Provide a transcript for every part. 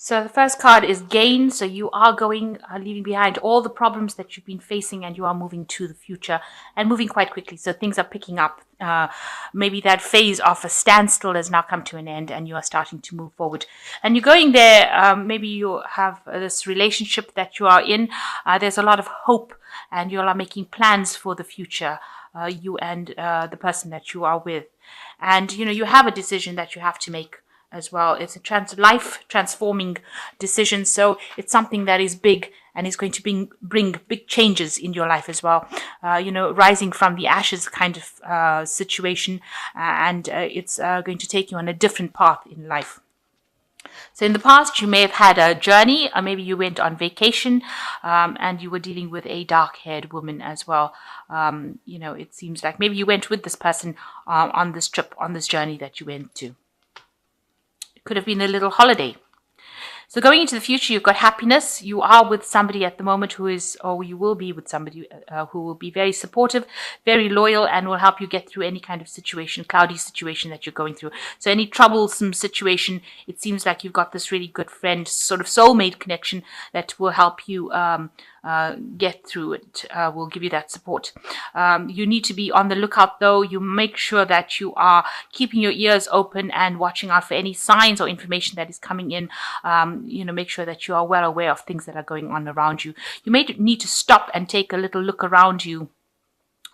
So the first card is gain. So you are leaving behind all the problems that you've been facing, and you are moving to the future and moving quite quickly. So things are picking up. Maybe that phase of a standstill has now come to an end, and you are starting to move forward. And you're going there. Maybe you have this relationship that you are in. There's a lot of hope, and you all are making plans for the future. You and the person that you are with, and you have a decision that you have to make as well. It's a life transforming decision. So it's something that is big and is going to bring big changes in your life as well. Rising from the ashes kind of situation, and it's going to take you on a different path in life. So in the past, you may have had a journey, or maybe you went on vacation, and you were dealing with a dark-haired woman as well. It seems like maybe you went with this person on this trip, on this journey that you went to. Could have been a little holiday. So going into the future, you've got happiness. You are with somebody at the moment or you will be with somebody who will be very supportive, very loyal, and will help you get through any kind of situation, cloudy situation that you're going through. So any troublesome situation, it seems like you've got this really good friend, sort of soulmate connection that will help you get through it, will give you that support. You need to be on the lookout, though. You make sure that you are keeping your ears open and watching out for any signs or information that is coming in. Make sure that you are well aware of things that are going on around you. You may need to stop and take a little look around you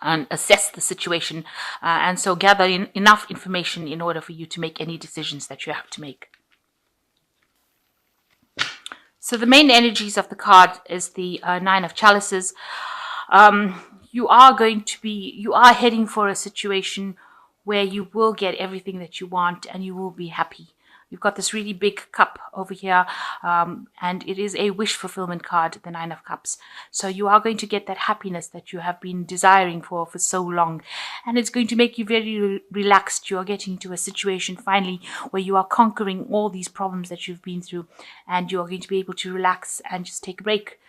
and assess the situation, and so gather enough information in order for you to make any decisions that you have to make. So the main energies of the card is the Nine of Chalices. You are heading for a situation where you will get everything that you want and you will be happy. You've got this really big cup over here, and it is a wish fulfillment card, the Nine of Cups. So you are going to get that happiness that you have been desiring for so long, and it's going to make you very relaxed. You are getting to a situation finally where you are conquering all these problems that you've been through, and you are going to be able to relax and just take a break,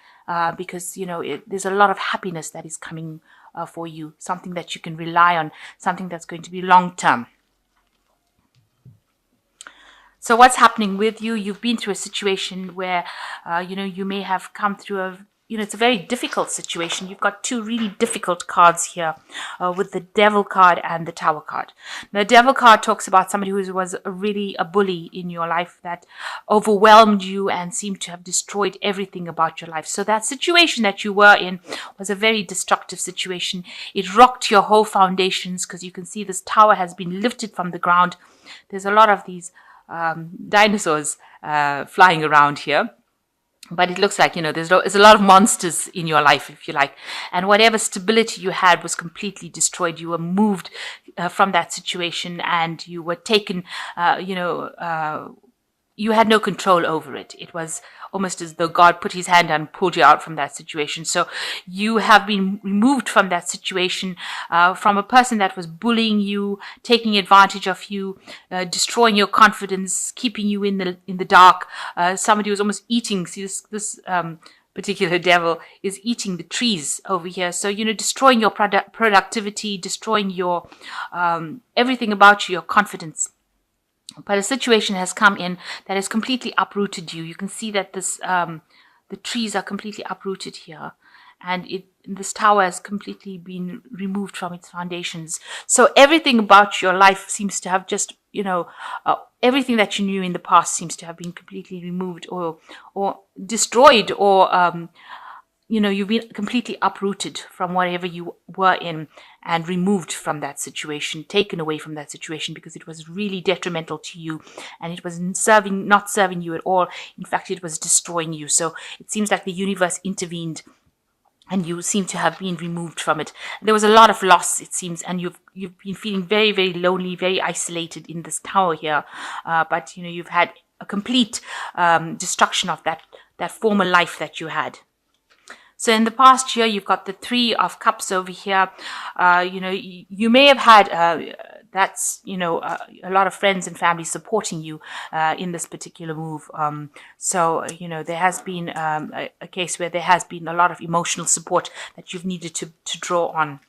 because there's a lot of happiness that is coming for you, something that you can rely on, something that's going to be long term. So what's happening with you? You've been through a situation where, you may have come through it's a very difficult situation. You've got two really difficult cards here, with the Devil card and the Tower card. The Devil card talks about somebody who was really a bully in your life that overwhelmed you and seemed to have destroyed everything about your life. So that situation that you were in was a very destructive situation. It rocked your whole foundations, because you can see this tower has been lifted from the ground. There's a lot of these dinosaurs flying around here, but it looks like there's a lot of monsters in your life, if you like, and whatever stability you had was completely destroyed. You were moved from that situation, and you were taken, you had no control over it. It was almost as though God put his hand and pulled you out from that situation. So you have been removed from that situation, from a person that was bullying you, taking advantage of you, destroying your confidence, keeping you in the dark. Somebody was almost eating. See, this particular devil is eating the trees over here. So, destroying your productivity, destroying your everything about you, your confidence. But a situation has come in that has completely uprooted you. You can see that the trees are completely uprooted here, and this tower has completely been removed from its foundations. So everything about your life seems to have just, everything that you knew in the past seems to have been completely removed or destroyed, or you've been completely uprooted from whatever you were in and removed from that situation, taken away from that situation, because it was really detrimental to you and it was not serving you at all. In fact, it was destroying you. So it seems like the universe intervened and you seem to have been removed from it. There was a lot of loss, it seems, and you've been feeling very, very lonely, very isolated in this tower here. But you've had a complete destruction of that former life that you had. So in the past year, you've got the Three of Cups over here. You may have had a lot of friends and family supporting you in this particular move. There has been a case where there has been a lot of emotional support that you've needed to draw on.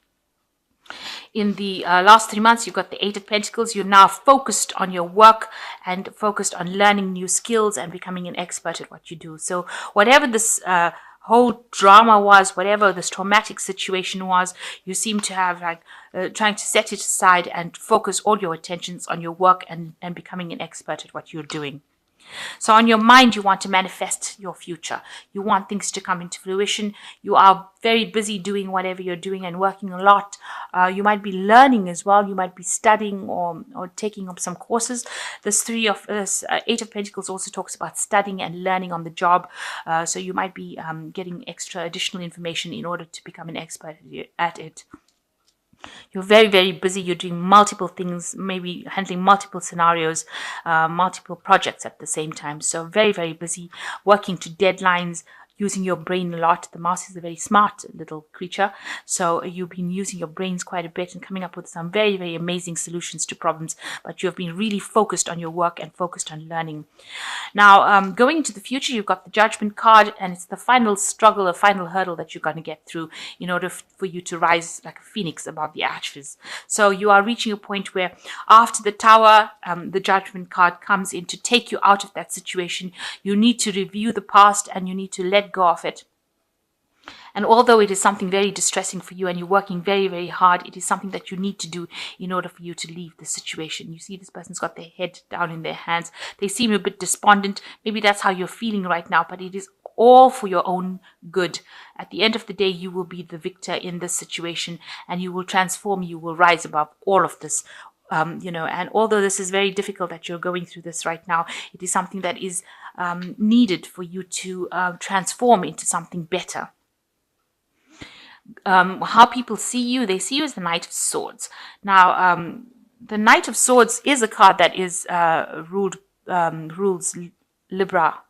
in the last 3 months, you've got the Eight of Pentacles. You're now focused on your work and focused on learning new skills and becoming an expert at what you do. So whatever this whole drama was, whatever this traumatic situation was, you seem to have trying to set it aside and focus all your attentions on your work and becoming an expert at what you're doing. So on your mind, you want to manifest your future. You want things to come into fruition. You are very busy doing whatever you're doing and working a lot. You might be learning as well. You might be studying or taking up some courses. This Eight of Pentacles also talks about studying and learning on the job. So you might be getting extra additional information in order to become an expert at it. You're very, very busy. You're doing multiple things, maybe handling multiple scenarios, multiple projects at the same time. So very, very busy, working to deadlines, using your brain a lot. The mouse is a very smart little creature. So you've been using your brains quite a bit and coming up with some very, very amazing solutions to problems. But you have been really focused on your work and focused on learning. Now, going into the future, you've got the Judgment card, and it's the final struggle, a final hurdle that you're going to get through in order for you to rise like a phoenix above the ashes. So you are reaching a point where after the Tower, the Judgment card comes in to take you out of that situation. You need to review the past and you need to let go of it. And although it is something very distressing for you and you're working very, very hard, it is something that you need to do in order for you to leave the situation. You see this person's got their head down in their hands. They seem a bit despondent. Maybe that's how you're feeling right now, but it is all for your own good. At the end of the day, you will be the victor in this situation and you will transform, you will rise above all of this. And although this is very difficult that you're going through this right now, it is something that is needed for you to transform into something better. How people see you, they see you as the Knight of Swords. Now, the Knight of Swords is a card that is rules Libra.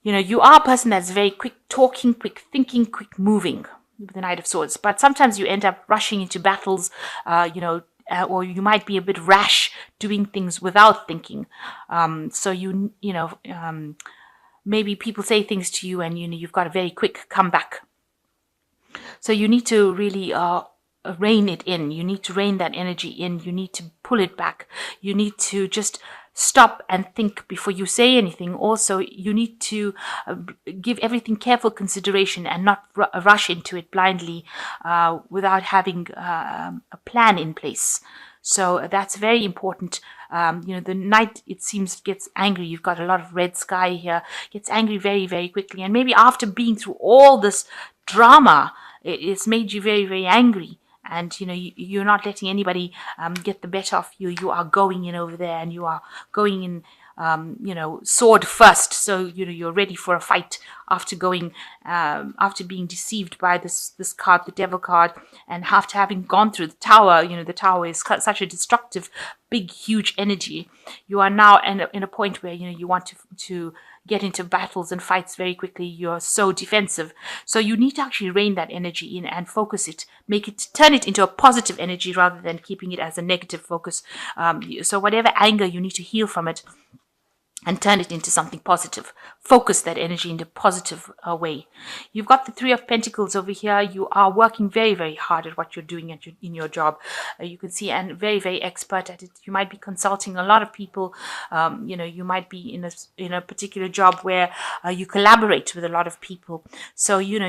You are a person that's very quick talking, quick thinking, quick moving with the Knight of Swords. But sometimes you end up rushing into battles, or you might be a bit rash doing things without thinking. Maybe people say things to you and you've got a very quick comeback. So you need to really rein it in. You need to rein that energy in. You need to pull it back. You need to just stop and think before you say anything. Also, you need to give everything careful consideration and not rush into it blindly without having a plan in place. So that's very important. The Knight, it seems, gets angry. You've got a lot of red sky here. Gets angry very, very quickly. And maybe after being through all this drama, it's made you very, very angry. And, you're not letting anybody get the better of you. You are going in over there and you are going in, sword first. So, you're ready for a fight after after being deceived by this card, the Devil card. And after having gone through the Tower, the Tower is such a destructive, big, huge energy. You are now in a point where, you want to get into battles and fights very quickly. You're so defensive. So you need to actually rein that energy in and focus it, turn it into a positive energy rather than keeping it as a negative focus. So whatever anger, you need to heal from it and turn it into something positive. Focus that energy into a positive way. You've got the Three of Pentacles over here. You are working very, very hard at what you're doing in your job. You can see, and very, very expert at it. You might be consulting a lot of people. You might be in a particular job where you collaborate with a lot of people. So, you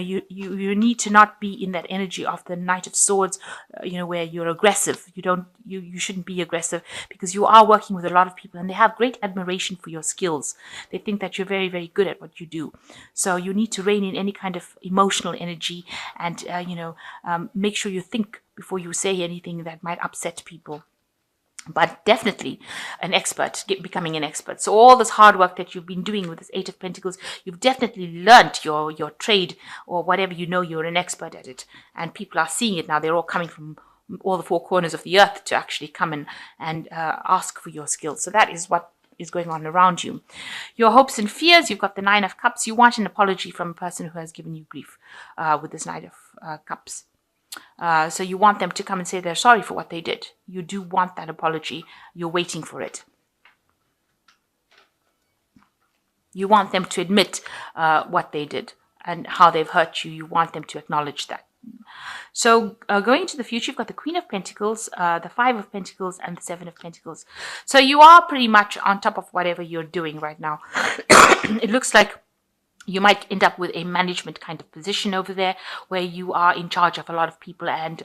need to not be in that energy of the Knight of Swords, where you're aggressive. You shouldn't be aggressive because you are working with a lot of people and they have great admiration for your skills. They think that you're very, very good at what you do. So you need to rein in any kind of emotional energy and, make sure you think before you say anything that might upset people. But definitely an expert, becoming an expert. So all this hard work that you've been doing with this Eight of Pentacles, you've definitely learnt your trade or whatever, you're an expert at it. And people are seeing it now. They're all coming from all the four corners of the earth to actually come in and ask for your skills. So that is what is going on around you. Your hopes and fears, you've got the Nine of Cups. You want an apology from a person who has given you grief with this Knight of Cups. So you want them to come and say they're sorry for what they did. You do want that apology. You're waiting for it. You want them to admit what they did and how they've hurt you. You want them to acknowledge that. So going into the future, you've got the Queen of Pentacles, the Five of Pentacles, and the Seven of Pentacles. So you are pretty much on top of whatever you're doing right now. It looks like you might end up with a management kind of position over there where you are in charge of a lot of people and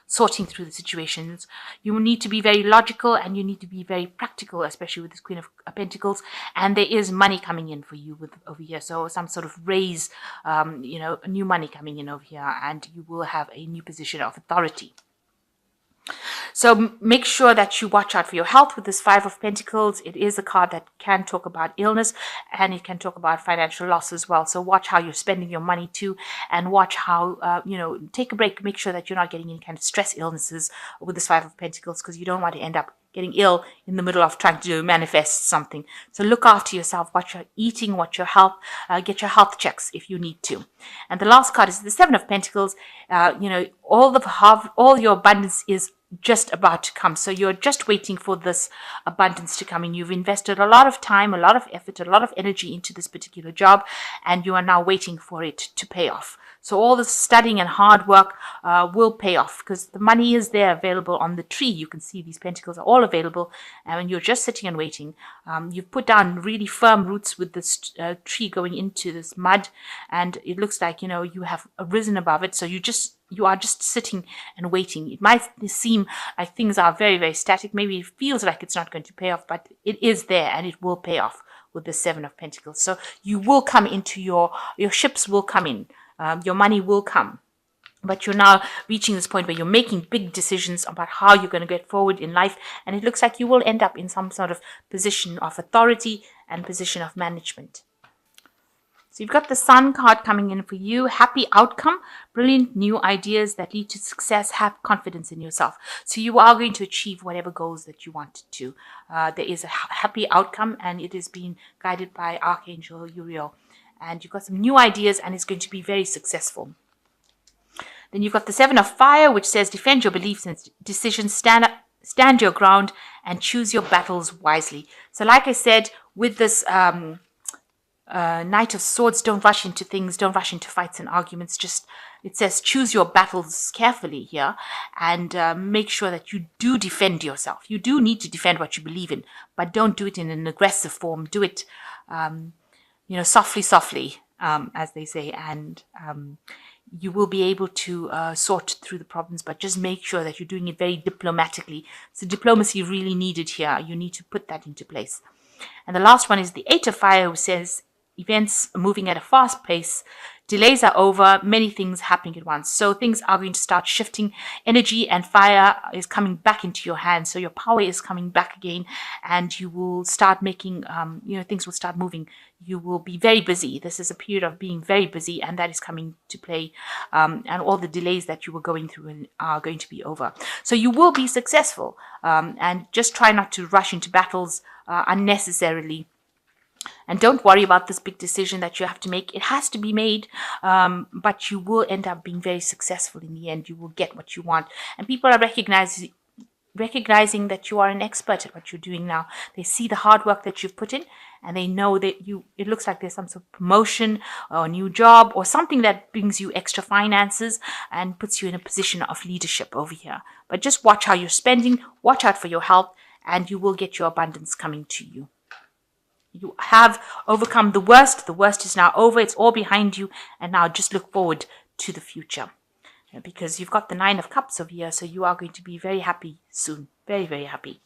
sorting through the situations. You need to be very logical and you need to be very practical, especially with this Queen of Pentacles. And there is money coming in for you over here. So some sort of raise, new money coming in over here, and you will have a new position of authority. So make sure that you watch out for your health with this Five of Pentacles. It is a card that can talk about illness and it can talk about financial loss as well. So watch how you're spending your money too, and watch how, take a break. Make sure that you're not getting any kind of stress illnesses with this Five of Pentacles, because you don't want to end up getting ill in the middle of trying to manifest something. So look after yourself, watch your eating, watch your health, get your health checks if you need to. And the last card is the Seven of Pentacles. All your abundance is just about to come. So you're just waiting for this abundance to come in. You've invested a lot of time, a lot of effort, a lot of energy into this particular job, and you are now waiting for it to pay off. So all the studying and hard work will pay off, because the money is there available on the tree. You can see these pentacles are all available, and you're just sitting and waiting. You've put down really firm roots with this tree going into this mud, and it looks like, you have risen above it. So you are just sitting and waiting. It might seem like things are very, very static. Maybe it feels like it's not going to pay off, but it is there and it will pay off with the Seven of Pentacles. So you will come into your ships will come in. Your money will come. But you're now reaching this point where you're making big decisions about how you're going to get forward in life. And it looks like you will end up in some sort of position of authority and position of management. So you've got the Sun card coming in for you. Happy outcome, brilliant new ideas that lead to success. Have confidence in yourself. So you are going to achieve whatever goals that you wanted to. There is a happy outcome, and it is being guided by Archangel Uriel. And you've got some new ideas, and it's going to be very successful. Then you've got the Seven of Fire, which says defend your beliefs and decisions, stand your ground, and choose your battles wisely. So like I said, with this Knight of Swords, don't rush into things, don't rush into fights and arguments. It says choose your battles carefully here, and make sure that you do defend yourself. You do need to defend what you believe in, but don't do it in an aggressive form. Do it, softly, as they say, and you will be able to sort through the problems, but just make sure that you're doing it very diplomatically. So diplomacy really needed here. You need to put that into place. And the last one is the Eight of Fire, who says events are moving at a fast pace. Delays are over, many things happening at once. So things are going to start shifting. Energy and fire is coming back into your hands. So your power is coming back again, and you will start making, things will start moving. You will be very busy. This is a period of being very busy, and that is coming to play. And all the delays that you were going through are going to be over. So you will be successful. And just try not to rush into battles unnecessarily. And don't worry about this big decision that you have to make. It has to be made, but you will end up being very successful in the end. You will get what you want. And people are recognizing that you are an expert at what you're doing now. They see the hard work that you've put in, and they know that it looks like there's some sort of promotion or a new job or something that brings you extra finances and puts you in a position of leadership over here. But just watch how you're spending, watch out for your health, and you will get your abundance coming to you. You have overcome the worst. The worst is now over. It's all behind you. And now just look forward to the future. Because you've got the Nine of Cups over here. So you are going to be very happy soon. Very, very happy.